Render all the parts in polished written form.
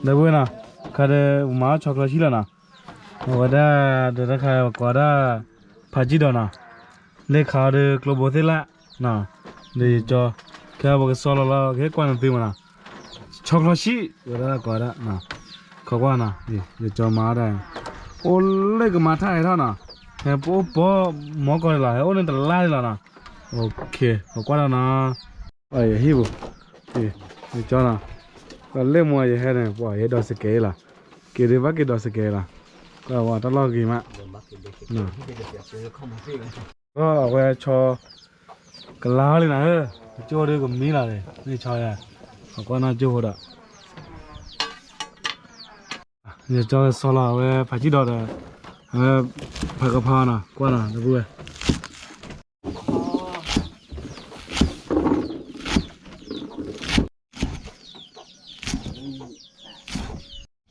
ได้บุญนะคาเดมาช็อกโกแลตชิลนะว่าได้เดี๋ยวใครว่าได้ผัดจีดอนะเล็กขาเดกลบเทละนะเดี๋ยวจอแค่บอกสโลละแค่กวนตีมันนะช็อกโกแลตชิว่าได้ก็ได้นะเขาว่านะเดี๋ยวจอมาได้โอ้เล็กมาท่าไอ้ท่านะเฮ้ยปุ๊บหมอก็เลยละโอ้เนี่ยตลาดละนะโอเคเขาว่าแล้วนะไอ้ฮิบุเดี๋ยวจอนะก็เล่มมวยให้เนี่ยว่าเฮ็ดดอกสเกลล่ะเกลือว่าเกลือดอกสเกลล่ะก็ว่าตลอดกี่มานะก็เอาไว้ชอกลาเลยนะโจ้ด้วยก็มีละเลยนี่ชอยอ่ะเขาก็น่าโจ้ดอ่ะเนี่ยจอสลาไว้ผัดจีดอดผักกะเพรานะกว่านะดูเว้ย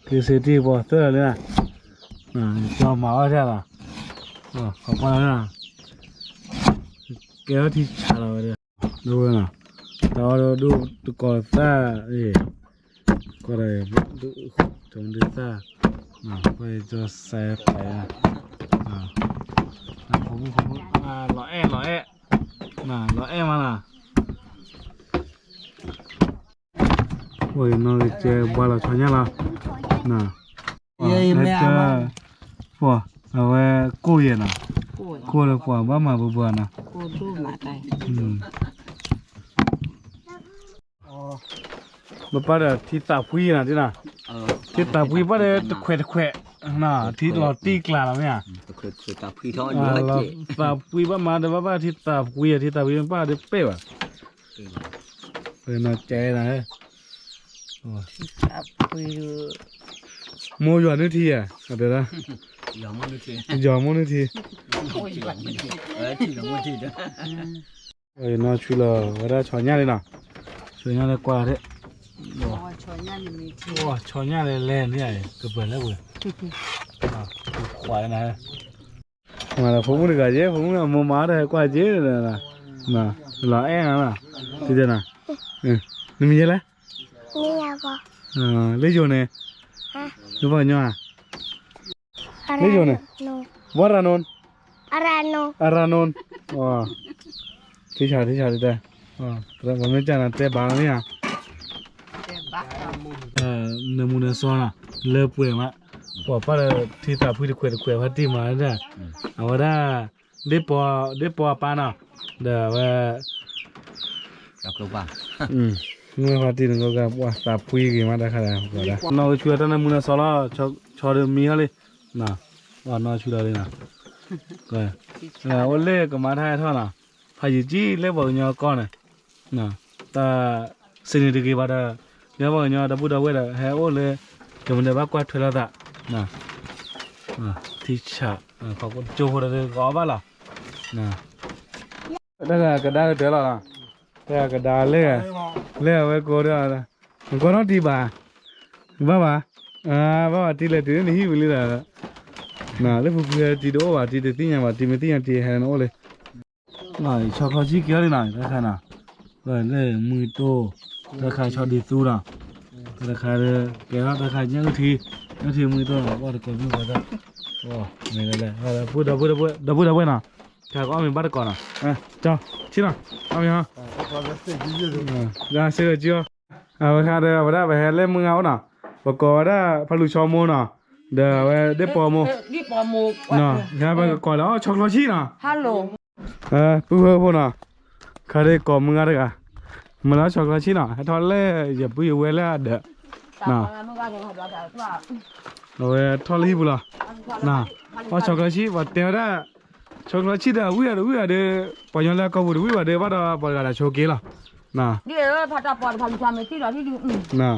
คือสิ่งที่บอกเตือนเลยนะจอมาว่าใช่ป่ะขอบคุณนะแกก็ที่ชาเราเลยดูนะเราดูก่อนซ่าก็ได้ดูจงดูซ่าไปจะใส่ไปผมรอรอมาล่ะโอ้ยน้องเจ้าบ้าละชอนยังล่ะเจ้าพวกเอาไว้กู้เย็นนะกู้เลยพวกบ้ามาบัวนะกูดูมาได้มาป้าเดี๋ยวที่ตาพุยนะที่น่ะที่ตาพุยป้าเดี๋ยวตะแขวน่ะที่เราตีกลาแล้วเนี่ยตะเคียนตาพุยทอดเยอะเจ๊ตาพุยป้ามาเดี๋ยวป้าที่ตาพุยป้าเดี๋ยวเป๊ะว่ะเป็นน่าใจนะตาพุยโมยวนนึกทีอ่ะเดี๋ยวนะยอมนึกทีที่เราไม่ทีเด้อน่าช่วยเราว่าได้ชอนย่าเลยนะชอนย่าเลยกว่าเถอะชอนย่านี่มีทีว้าชอนย่าเลยแรงนี่ไอ้กระเบื้องแล้วเว้ยควายนะมาแล้วผมนึกว่าเจ๊ผมนึกว่าโมมาได้กว่าเจ๊เลยนะหล่อแอ่นะที่เจ้านะนี่มีอะไรนี่ยาบ่เลี้ยงเนี่ยดูบ่เนี่ยเลี้ยงเนี่ยวารานนอารานนว้าที่ชาที่ได้แต่ผมไม่จำนะแต่บางเนี่ยเนื้อมูเนื้อซ้อนอ่ะเลือเปื่อยมาพอป้าที่ตาพูดคุยพัดที่มาเนี่ยเอาว่าได้ปอปานะเดี๋ยวว่ากับลูกบ้าเมื่อพัดที่นึงก็ว่าตาพูดกี่มาได้ขนาดก็ได้น้องช่วยท่านมูเนื้อซ้อนแล้วชอเดิมมีอะไรน่ะว่าน้องช่วยอะไรนะก็วันเล่ก็มาได้เท่าน่ะพายจีเล่บอกเนาะก่อนน่ะแต่สิ่งที่กี่บาทเนี่ยบอกเนาะดับเว้ยเฮ้ยโอ้เลยจะมันจะบ้ากว่าเท่าไหร่น่ะที่ชาเขาก็โจโหเลยก็บ้าล่ะน่ะได้ก็ได้เดี๋ยวล่ะได้ก็ได้เลยไว้ก็ได้มันก็ต้องตีบ้าตีเลยตีนี่หิวเลยล่ะน่ะเลยพวกเพื่อนตีโดว่าตีตีอย่างว่าตีไม่ตีอย่างตีแฮนโอ้เลยน่ะชอบเขาชี้เกี่ยวเลยน่ะได้ขนาดก็เลยมือโตได้ใครชอบดีสู้น่ะได้ใครเลยแกได้ใครยังทีมือโตว่าจะก็มีว่าจะโอ้ไม่ได้เลยพูดน่ะแค่ก็เอามีบัตรก่อนน่ะจ้าชี้น่ะเอามีฮะได้เสื้อจิ้วเอาไปค่ะเดี๋ยวไปได้ไปแฮเล่มมือเอาน่ะประกอบได้พลุชอโมน่ะเดี๋ยวได้ปอโมนี่ปอโมน่ะแค่ไปก่อนแล้วช็อกโกแลตชีน่ะฮัลโหลปุ๊บพวกน่ะใครได้ก่อมึงอะไรกันมาแล้วช็อกโกแลตชีน่ะให้ทอดเล่อย่าปุ้ยเวล่เด้อน่ะเอาไว้ทอดรีบุล่ะน่ะว่าช็อกโกแลตชีว่าเตี้ยได้ช็อกโกแลตชีเด้อวิ่งเด้อปอยแล้วก็วิ่งเด้อว่าเราปอยกันแล้วโชว์กี่ล่ะน่ะนี่พัดปอดพันชามที่เราที่ดูน่ะ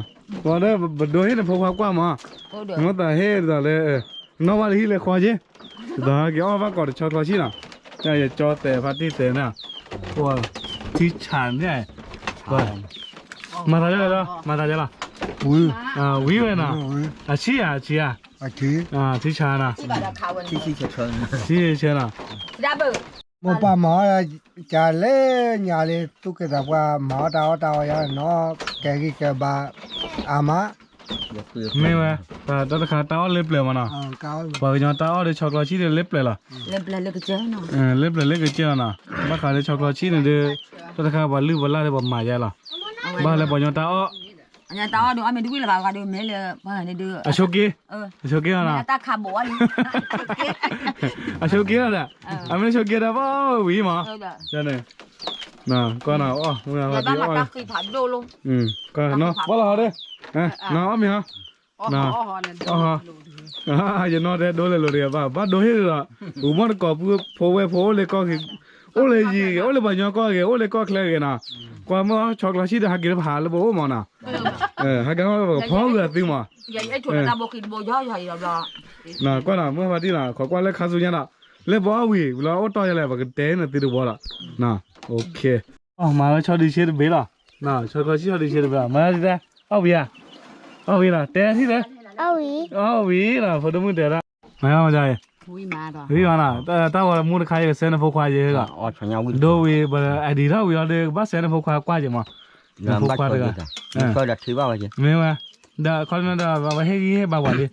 ว่าเด้อโดยเห็นพวกกว่ามามันแต่เฮ็ดเลยน้องว่าที่เลยขอจีแต่เกี่ยวกับก่อนช็อกโกแลตชีน่ะอย่าจอแต่พัดที่เตะน่ะว่าที่ฉันเนี่ยก็มาได้แล้ววิ่งเลยนะชี้ที่ฉันน่ะชี้เชน่ะดับเบิ้ลบ่ป้าหมอจะเล่ญาเลยตุกตะว่าหมอดาวอย่างเนาะแกกิแกบาอามา ไม่ว่าแต่ตะขาตาอ้อเล็บเลยมันอ่ะ ก้าว ปากยอตาอ้อเดช็อกโกแลตชีสเล็บเลยล่ะ เล็บเลยเล็บเจ้าเนาะ เล็บเลยเล็กเจ้าน่ะบ้าขาเดช็อกโกแลตชีสเนี่ยตะขาบาลือบาลาเดบมาใหญ่ล่ะบ้าเลยปากยอตาอ้อ อันนี้ตาดูอันนี้ดูวิลาบาดูเมลบ้านนี่ดู อโชกี้อโชกี้น่ะ ตาขาบัวนี่ อโชกี้น่ะอเมริกาโชกี้ได้ป่าววิ่งมาใช่เนี่ยน่ะก็น่ะอ๋อมึงอะไร บ้าน อ๋ มา อ ตาคือผัดโดลง ก็เนาะว่าเราเด้น่ะมีฮะน่ะอ๋ออย่านอนได้โดนเลยโลเดียบ้าโดนเฮ้ยล่ะอุมาก็โพเลยก็คือโอเลยจีโอเลยบ้านยอก็โอเลยก็เคลียร์นะกว่ามาช็อกโกแลตชีสหากินผ่านแล้วบ่มาน่ะหากันว่าพอเกิดติมา ยัยไอ้ถั่วตาบอกกินบ่ย่อยๆแล้ว น่ะก็น่ะเมื่อวันที่น่ะขอกว่าเลยคาสุญญาน่ะเลยบ่วีเราอตอยเลยบ่ก็เต้นติดบ่ล่ะน่ะโอเคอ๋อมาชอบดิเชดเบล่ะน่ะช็อกโกแลตชีสดิเชดเบล่ะมาดิเอาเบียเอาวีล่ะเต้ที่เลยเอาวีล่ะพอดมือเด้ละมาเอาใจ คุยมาต่อ วีมาน่ะตาว่ามูดคายเซนพกควายเยอะก็โดวีบ่ไอ้ดีเราวีเลยบ่เซนพกควายกว่าจังมาพกควายก็ก็ดัดถือว่าไง ไม่ว่าเดี๋ยวคนนั้นเดี๋ยวว่าให้บ้าวันดิ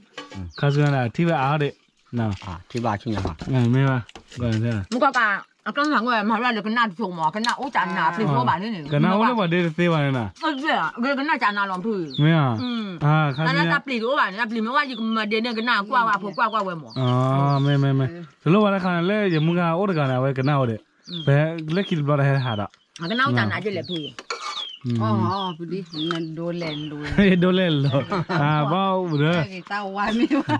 ข้าศึกนั่นที่ว่าอาเด็กน่ะ ที่บ้านชิงยัง ไม่ว่าก็ใช่ มุกกะก็หลังว่ามาแล้วก็น่าชมหมอก็น่าโอ้จานน่าเป็นหัวบาดนี่ ก็น่าโอ้แล้วว่าเด็กเสียวันน่ะ เออเนี่ยก็น่าจานน่าลองถือ ไม่อ่ะข้าศึก น่าปลีกว่าน่าปลีไม่ว่าอยู่มาเดือนนึงก็น่ากว่าพวกกว่าเว้ยหมอ อ๋อไม่สรุปว่าคันเลยอย่ามึงโอ้เด็กกันเอาไว้ก็น่าโอ้เด็กแต่เล็กคิดบ่ได้หาดอ่ะ ก็น่าจานน่าจะเลยพี่อ๋อพอดีนั่นโดนเล่นดูโดนเล่นเหรอบ้าเด้อ เต้าว่าไม่ว่า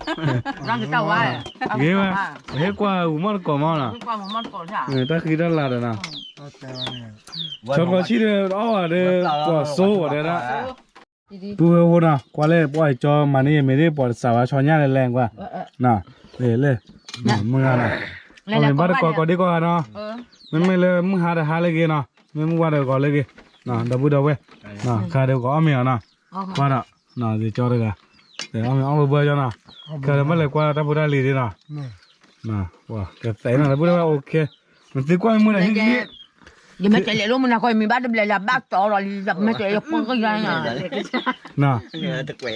ร่างเต้าว่า เงี้ยเฮ้ยกว่าอุมาก็มาน่ะ กว่ามันก่อนใช่แต่คือด้านล่างน่ะ ช็อกโกแลตชีสอ๋อเด้อกว่าโซ่เด้อนะปูเฮนะกว่าเลยปล่อยจอมันนี่ไม่ได้ปล่อยสาวชอนย่าแรงกว่าน่ะเลยมึงอ่ะนะเอาบัดก็ดีกว่าเนาะไม่เลยมึงหาเลยกินเนาะมึงว่าเดี๋ยวก็เลยกินน่ะดับเบิลเว้ยน่ะข้าเดี๋ยวก็เอาเมียนะกว่าน่ะดีจอเด้อเดี๋ยวเอาเบื่อจ้ะนะข้าเดี๋ยวมันเลยกว่าดับเบิลได้เลยนะน่ะว่าแกใส่น่ะดับเบิลว่าโอเคมันติดกว่ามึงน่ะที่ยังไม่เจอเลยลูกมันคอยมีบ้านเบลล์บ้าต่อหรอไม่เจอยังก็ยังน่ะตะเกีย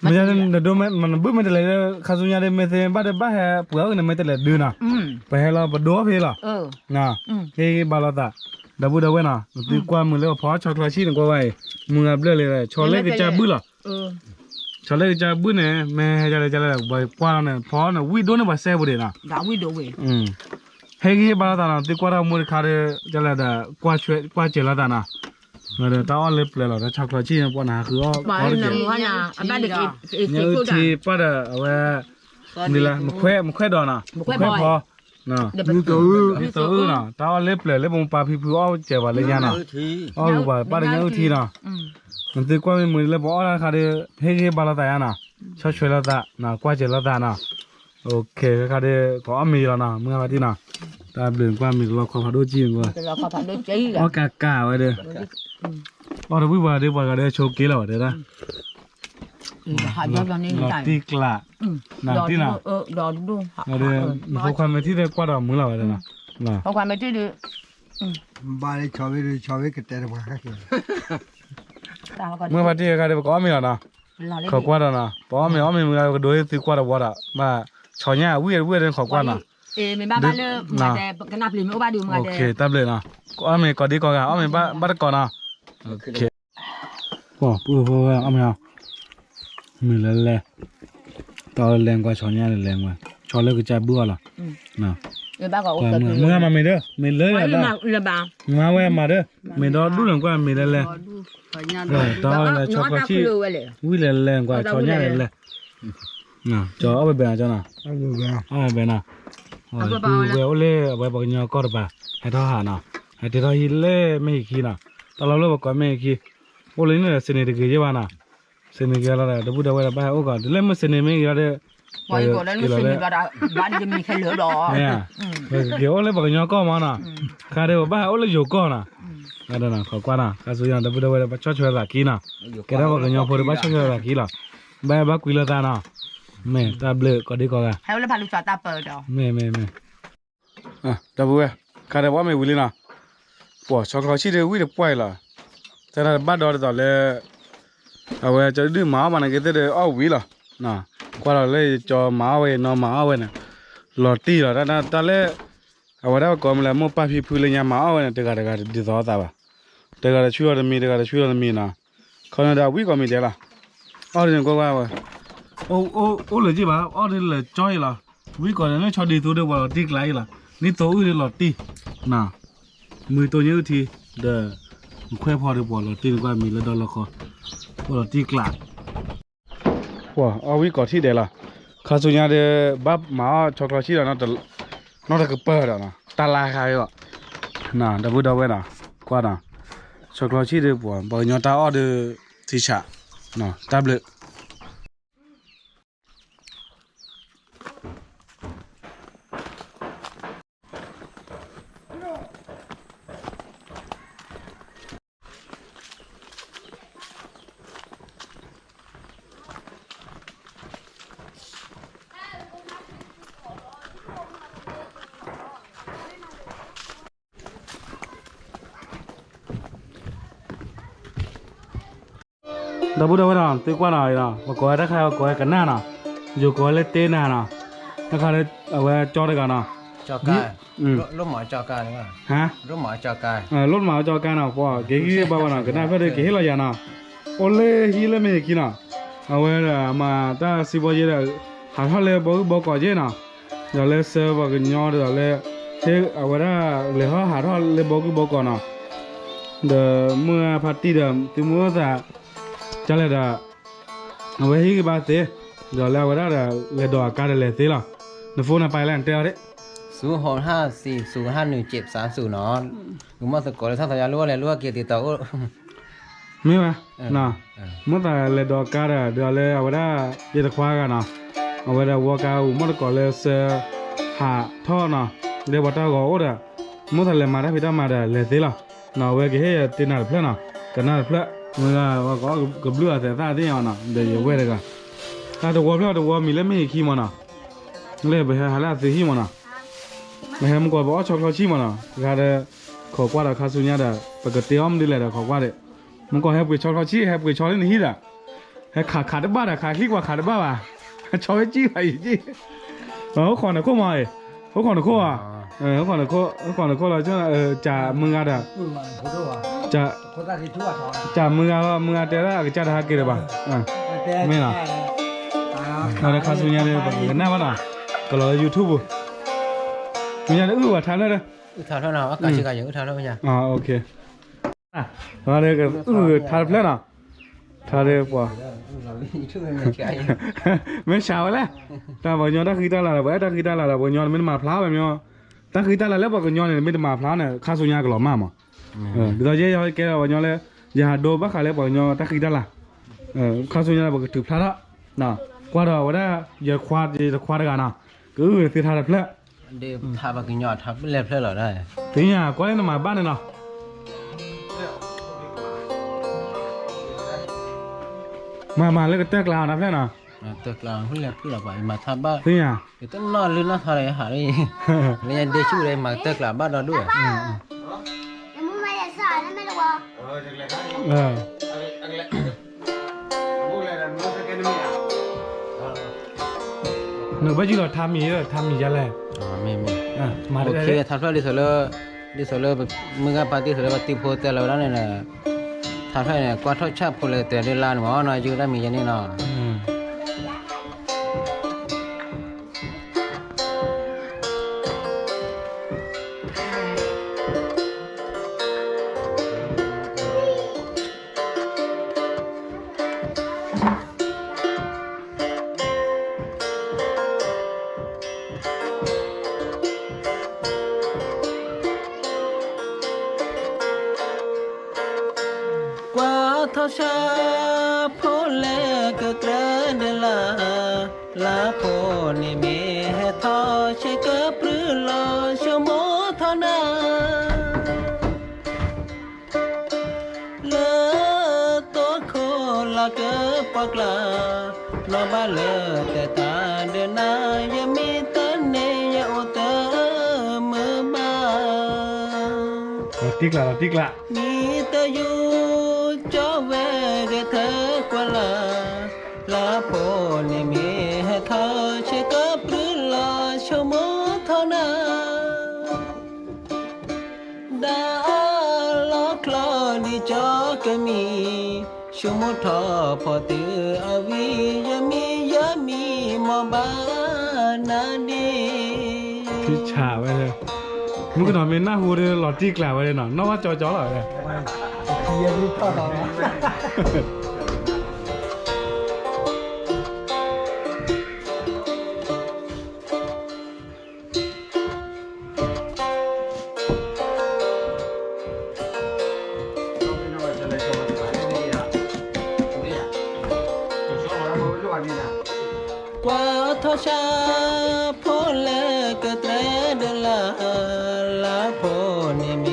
ไม่ใช่เดี๋ยวมันบึ้มไม่ได้เลยข้าสุญญาเดไม่เสียบ้าเดบ้าแฮปวกเนี่ยไม่ได้เลยดูนะไปให้เราไปดูเพลล่ะน่ะเฮ้ยบาลาตาดับเว้ยนะตีกว่ามึงเลยพอช็อกโกแลตชีสกว่าไว้มึงอับเลยชอเล็กจะบึ้ล่ะชอเล็กจะบึ้เนี่ยแม่ให้จะเลยไปกว่าเนี่ยพอเนี่ยวิโดเนี่ยไปเซฟบุเดนะด่าวิโดเว้ยเฮ้ยบาลาตานะตีกว่าเรามือขาเดจะเลยแต่กว่าช่วยกว่าเจริญตานะงั้นตาอ้อเล็บเลยหรอถ้าช็อกโกแลตชีสปนหาคืออ้อน้ำมันอ่ะบ้านเด็กเนี่ยที่ป้าเดเอาไว้นี่แหละมันแควดอนะมันแควพอน่ะนี่ตัวน่ะตาเล็บเลยเล็บมันปลาพิพิวเอาเจ็บอะไรเงี้ยน่ะอ๋อว่าป้าเด็กยังทีน่ะมันตีกว่าไม่เหมือนเล็บอ้อแล้วค่ะเดเฮ้ยบาลาตาน่ะชอบช่วยละตาน่ะกว่าเจริญตาน่ะโอเคค่ะเดก็อ้อมีแล้วน่ะเมื่อวันที่น่ะตาเปลี่ยนกว่ามีเราขอพาดูจีนกว่าเราขอพาดูจีนอ๋อกาไว้เด้ออ๋อเดี๋ยววิวาเดี๋ยวบอกกันเดี๋ยวโชว์กี้แล้วเดี๋ยวนะหายแบบนี้ได้ตีกละน่ะที่น่ะดอดูเดี๋ยวพวกความไม่ที่ได้กว่าดอกมือเราเลยนะน่ะพวกความไม่ที่ดูบ้านเลยชอบก็เตะมาเมื่อวันที่กันเดี๋ยวก็ไม่เอานะเขากว่าแล้วนะเพราะไม่เอาไม่มือเราโดยตีกว่าดอกว่าละมาชอเนี่ยวิ่งเดินเขากว่าน่ะไม่บ้าบ้านเลยมาแต่กันนับเลยไม่บ้าดูมาแต่โอเคตับเลยนะก็ไม่ก็ดีก็กันไม่บ้าก่อนนะโอเคโอ้ปูเอาไม่เอามือเลยตอนแรงกว่าชอเนี่ยแรงกว่าชอเลยก็จะบัวละน่ะบ้าก็โอเคมึงมาไม่เด้อไม่เลยละเลยบ้ามาแวะมาเด้อไม่ดอดูหลังกว่าไม่ได้เลยตอนเลยชอก็ชี้วิ่งแรงกว่าชอเนี่ยเลยน่ะจอเอาไปแบบจ้ะน่ะเอาไปน่ะดูเวลเล่ไปบอกเนาะก็ได้ป่ะให้ทหารน่ะให้ที่เราฮิเล่ไม่ขี้น่ะตอนเราเลิกบอกไม่ขี้โอ้เลยเนี่ยเสน่ห์ตะกี้ใช่ป่ะน่ะเสน่ห์กี่อะไรเดี๋ยวพูดเอาไว้ละไปโอ้ก็เล่นมันเสน่ห์ไม่กี่อะไรไปก่อนแล้วมันเสน่ห์ก็ได้บ้านจะมีแค่เหลือดอกเนี่ยเกี่ยวเลยบอกเนาะก็มาน่ะข้าเดี๋ยวบ้าโอ้เลยอยู่ก็น่ะนั่นน่ะขอกว่าน่ะข้าสุดยอดเดี๋ยวพูดเอาไว้ละช่วยๆละกี้น่ะแกได้บอกเนาะพอได้ช่วยๆละกี้ล่ะบ้าคุยละตาน่ะไม่ตาเบลก็ดีกว่าให้เราพาลูกสาวตาเปิดดอกไม่ดับเบิ้ลข้าได้ว่าไม่วิ่งนะปวดช็อกโกแลตชีสวิ่งได้ป่วยละแต่ถ้าบ้านดอร์ต่อเลย เอาไว้จะดื้อหมามันก็จะได้เอาวิล่ะน่ะกว่าเราเลยจอหมาไว้นอนหมาไว้น่ะหลอดตีหรอแต่เลยเอาไว้ได้ก็มันละมั่วป้าพี่พูดเลยเนี่ยหมาไว้น่ะเด็กดีต่อตาบ่เด็กช่วยมีเด็กช่วยมีน่ะเขาเนี่ยวิก็มีเด็กละเอาเรื่องก็ว่าโอ้เลยจีบ่าเอาเรื่องเลยจ้อยละวิก็เนี่ยชอบดีตัวเดียวว่าตีไกลละนี่ตัวอื่นหลอดตีน่ะมือตัวนี้ทีเด้อแค่พอเดียวบ่หลอดตีก็มีแล้วดอลละครหลอดตีกลาดว้าเอาวิก็ที่เดียวละข้าสุญญาเดบับหมาช็อกโกแลตชีละน่ะน่าจะก็เปิดแล้วนะตาลายใครวะน่ะดับบูดับเว้น่ะกว่าน่ะช็อกโกแลตชีเดบัวบ่ยอตาออเดทิชาน่ะตับเลยดับบูดับเว้น่ะตีกว่าน่ะอีน่ะบ่ก่อยตะใครบ่ก่อยกันหน้าน่ะอยู่ก่อยเลยเตน่ะน่ะตะใครเลยเอาไว้จอดกันน่ะ จอกายรถหมอจอกายนี่ว่า ฮะ รถหมอจอกาย รถหมาจอกันน่ะพ่อเก๋ๆบ่าวน่ะกันน่ะเพิ่นเก๋ละยาน่ะโอเล่ฮีเลเมกิน่ะเอาไว้มาตาสิบ่เยอะหาทะเลบ่ก่อเจน่ะอย่าเลยเซอร์บ่กญอดอย่าเลยเทเอาไว้เลยหาทะเลบ่ก่อน่ะเดเมื่อพาร์ตี้เดติมัวซะจะเลยดาเอาไว้ฮีกบาเตเดี๋ยวแล้วไว้เลยดอกกาเลยเตล่ะในโฟนไปแล้วเตเอาเด้0654051730เนาะหนูมาสะกดเลยท่านสัญญารู้อะไรรู้ว่าเกียรติต่อ มีมั้ยน่ะมื่อแต่เลยดอกกาเดี๋ยวเลยเอาไว้เยอะควากันน่ะเอาไว้วัวกามื่อก่อนเลยเสหาท่อน่ะเดี๋ยววัดตาก็โอ้เด้มื่อแต่เลยมาได้พิจารณาเลยเตล่ะน่ะเว้ยก็เฮ้ยตีน่าเพลน่ะกันน่าเพลมึงว่าก็กับเลือดแต่ตาที่เอาน่ะเดี๋ยวเว้ยเลยกันถ้าตัวเพลตัวมีเล่มไม่ขี้มันน่ะเลยไปหาละสิขี้มันน่ะไม่ให้มันก็บอกช็อกโกแลตขี้มันน่ะก็ได้ขอกว่าราคาสุญญาได้ปกติอ้อมดีเลยขอกว่าได้มันก็ให้ไปช็อกโกแลตขี้ให้ไปช็อกโกแลตนี่ด่ะให้ขาดบ้าด่ะขาดขี้กว่าขาดบ้าว่ะช็อกโกแลตจี้ไปจี้ขอหน่อยก็มาเขาขอหน่อยก็อ่ะเขาขอหน่อยก็เราจะจ่ามึงอ่ะด่ะจ่าจ่ามึงอ่ะเดี๋ยวเราจะได้หากี่เดือนบ้างไม่น่ะเราได้คาสุญญาเลยแบบกันหน้าบ้านน่ะก็เรา YouTube มีอะไรว่าทานได้เลย ทานเท่านั้นอากาศชิกาอย่างทานเท่าไหร่โอเคมาเลยกันทานเพลนอ่ะทานเลยป่ะไม่เช้าแล้วแต่บางย้อนถ้าคือตาละถ้าคือตาละบางย้อนไม่มาพลาแบบนี้ถ้าคือตาละแล้วบางย้อนเนี่ยไม่มาพลาเนี่ยข้าสุญญาก็หล่อมากมั้งเดี๋ยวเจ๊แกบางย้อนเลยอย่าดูบ้าขาเลยบางย้อนถ้าคือตาละข้าสุญญาบอกถือพลาละน่ะกว่าเราว่าอย่าควาดกันนะก็คือทานเพลนเดี๋ยวทาบกินยอดทับเล็บเพลหรอได้ถึงอย่างก็เลยมาบ้านเนี่ยเนาะมาเลยก็เตะกลาวนะเพื่อนน่ะเตะกลาวเพื่อนเพื่อนไปมาทับบ้านถึงอย่างเดี๋ยวต้องนอนหรือนั่งอะไรหาอะไรเนี่ยเดชูเลยมาเตะกลาวบ้านเราด้วยมึงไม่ได้สอนไม่รู้ว่าหนูไปจีเราทำมีจะแหละไม่มาโอเคทำเพื่อดิสโลแบบมึงกับปาร์ตี้สโลปาร์ตี้โพเตลแล้วเนี่ยทำเพื่อเนี่ยกว่าทอดชาโพเลเตเดลานหมอหน่อยจืดได้มีอย่างนี้เนาะทอชาโพเลกเกรเดลาโพนิเมเฮทอเชกปรืลอชโมทนาเลตัวโคลาเกปกลานอบาเลแต่ตาเดนายมีตันเนยโอเตมือบาติ๊กละมีแต่อยู่จอเวกเธอกว่า ลาโพนิเมให้เธอเชกับหรือลาชมเท่านาดาล้อคลอดีจอกมีชุมทอพอตืออวียามีมอบานาดี พี่ชาไว้เลยมึงก็นอนเป็นหน้าหูเลยหลอดจี้กล่าวไว้เลยเนาะนอกว่าจอหล่อยเลย เทียนี่ก็ต่อมา กว่าทอชาพอเลกเตรเดลาลาโพนิเม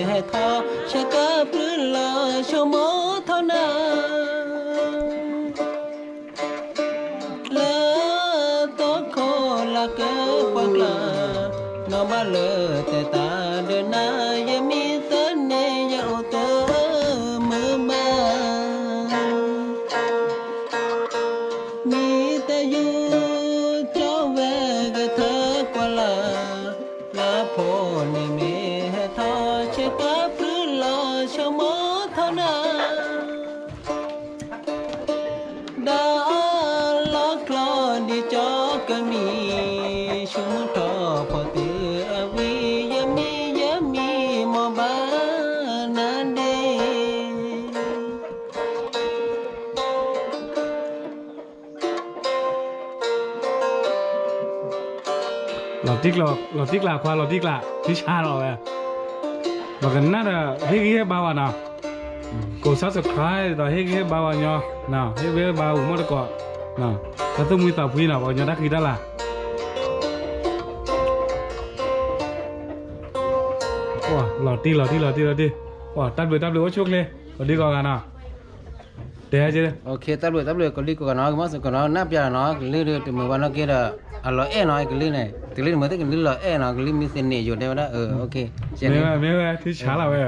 ให้ทอเชกับหรือลาชมเท่านาเลตัวโคลาเกปกลานอมาเลแต่ตาเดินนายมีเตเนยโอเตมือมามีแต่อยู่เจ้าแวกเธอกว่าลาโพนิเมให้ทอเชกับหรือลาชมเท่านาดาลอกคลอดีจอกมีชุมทอพอตืออวียามีมอบานาเด หลอดจิกลาควาหลอดจิกลาพี่ชาเราเลยบอกกันน่าจะเฮ้ยบ้าวนะกด subscribe ต่อเฮ้ยบ้าวเนาะนะเฮ้ยบ้าวหมดก็นะถ้าต้องมีต่อพี่นะบอกยังได้คิดได้ละว้าหลอดที่ว้าตัดเลยว่าชุกเลยหลอดที่ก่อนกันนะเดี๋ยวเจ๊ โอเคตับเลยก็ลีก็กันเนาะก็มาสก็เนาะนับยาเนาะก็ลีเตมือวันเนาะเกดอะลอเอเนาะก็ลีเนี่ยก็ลีมือแต่ก็ลีลอเอเนาะก็ลีมีเสน่ห์อยู่ได้ว่าโอเคเช่นนี้ ไม่ที่ชาเราเว้ย